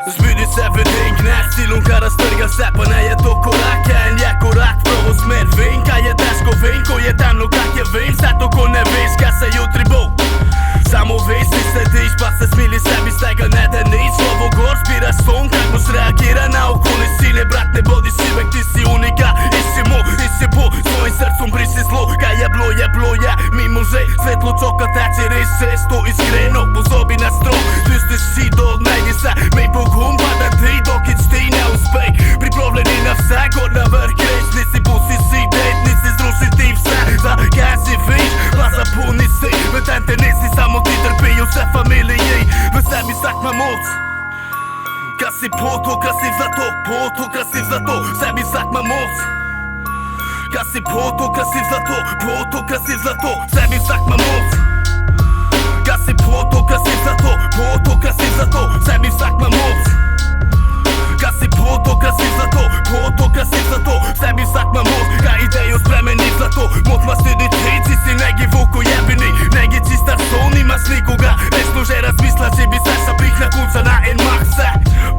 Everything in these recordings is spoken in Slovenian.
Zbudi se vedem, gneš silom, kar raztrga se, pa ne je to korak, en je korak v pravo smer. Vem, kaj je težko, vem, ko je temno, kak je vem, vse to, ko ne veš, kaj se jutri bo. Samo veš, si sediš, pa se smili sebi, z tega ne da nič. Slovo gor, spiraš son, kak boš reagira na okoli sile. Brat, ne bodi sivek, ti si unika, isi mo, isi po svojim srcom briši zlo. Kaj je bilo, je mimo že, svetlo čoka teče, res često iskreno. Pozobi na strop, spustiš si dol, najdi se, mej pogum, pa da ti, dokič ti ne uspej. Pripravljeni na vse, gor na vrh greš, nisi pusti si det, nisi zruši ti vse. Za kaj si viš, pa zapuni si, medtem te nisi samo ti trpijo vse familiji. V sebi vsak ima moc, kaj si poto, kaj si zato, poto, kaj si zato. V sebi vsak ima moc, kaj si poto, kaj si zato, poto, kaj si zato. V sebi vsak ima moc, kaj si poto, kaj si zato, poto, kaj si zato. V sebi vsak ima moc, kaj si poto, kaj si zato, poto, kaj si zato. V sebi vsak ima moc, kaj idejo spremeni v zlato. Moc imaš tudi ti si negi vuku jebini, negi čistar son, imaš nikoga resno že razmisla, če bi se šapih na konca na en mah se.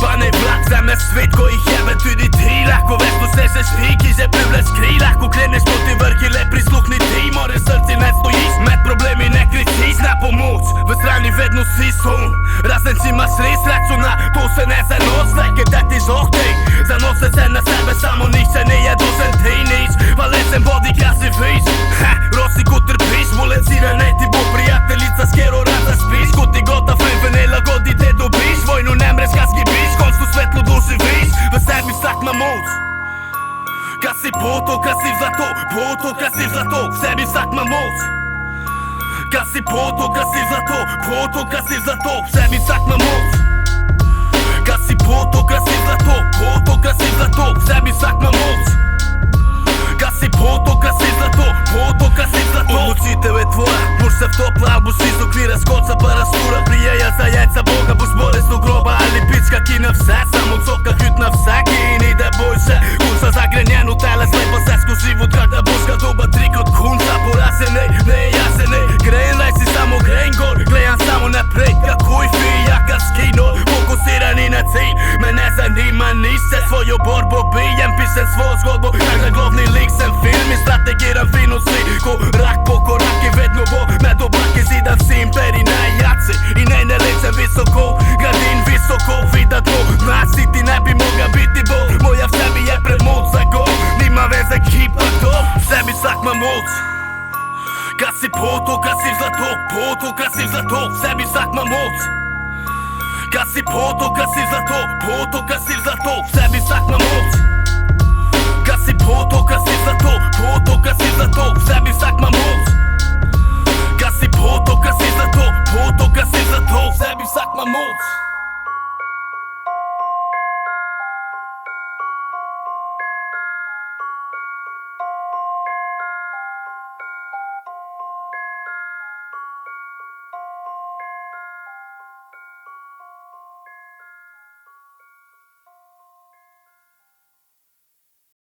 Pa ne vlak, zemlje svet, ko jih jebe tudi ti. Lahko več dosežeš ti, ki že privleš kri. Lahko kreneš proti vrhi, le prisluhni ti. More srci ne stojiš, med problemi ne kričiš na pomoč. V strani vedno si son, razen če imaš res računa, to se ne zanos. Nekaj da ti žohti, zanose se na sebe, samo nihče ne je dozen ti nič. Valesen bodi, kaj si viš, rosi ko trpiš. Bolečina ne ti bo prijateljica, s kero rada spiš. Ko ti gota fame, v nelagodi te dobiš. Vojnu ne mreš, kaj zgibiš, koncu svetlo doživiš. V sebi vsak ima moč, kaj si poto, kaj si zlato, poto, kaj si zlato. V sebi vsak ima moč, kaj si poto, kaj si zlato, poto, kaj si zlato. V sebi vsak ima moč, kaj si poto, kaj si zlato, poto, kaj si zlato. V sebi vsak ima moč, kaj si poto, kaj si zlato, poto, kaj si zlato. Odločitev je tvoja, boš se vtopla, boš iz okvira skoca pa rastura. Prijeja za jajca Boga, boš bolest do groba ali pička, ki na vse, samo coka hüt na vsaki in ide boljše. Kunca zagrenjeno tele, slej pa se skozi život, kak da boš ga doba trikrat kunca. Poraženej, ne jasenej, grejen, lej si samo grejen gor, gledam samo naprej, kakoj fijaka s kino. Fokusirani na cilj, me ne zanima nič, se svojo borbo bijem, pišem svojo zgodbo, kak da glavni lik sem film in strategiram fino sliko. Korak po korak je vedno bo, med oblake zidam si imperij najjaci. In ne lečem visoko, gradim visoko, vidat bo, nas ti ne bi moga biti bolj. Moja v sebi je premoč za gol, nima veze kipa to. V sebi vsak ima moč, kaj si poto, kaj si zlato, poto, kaj si zlato. V sebi vsak ima moč, kaj si poto, kaj si zlato, poto, kaj si zlato. V sebi vsak ima moč, kaj si poto, kaj si zlato, poto.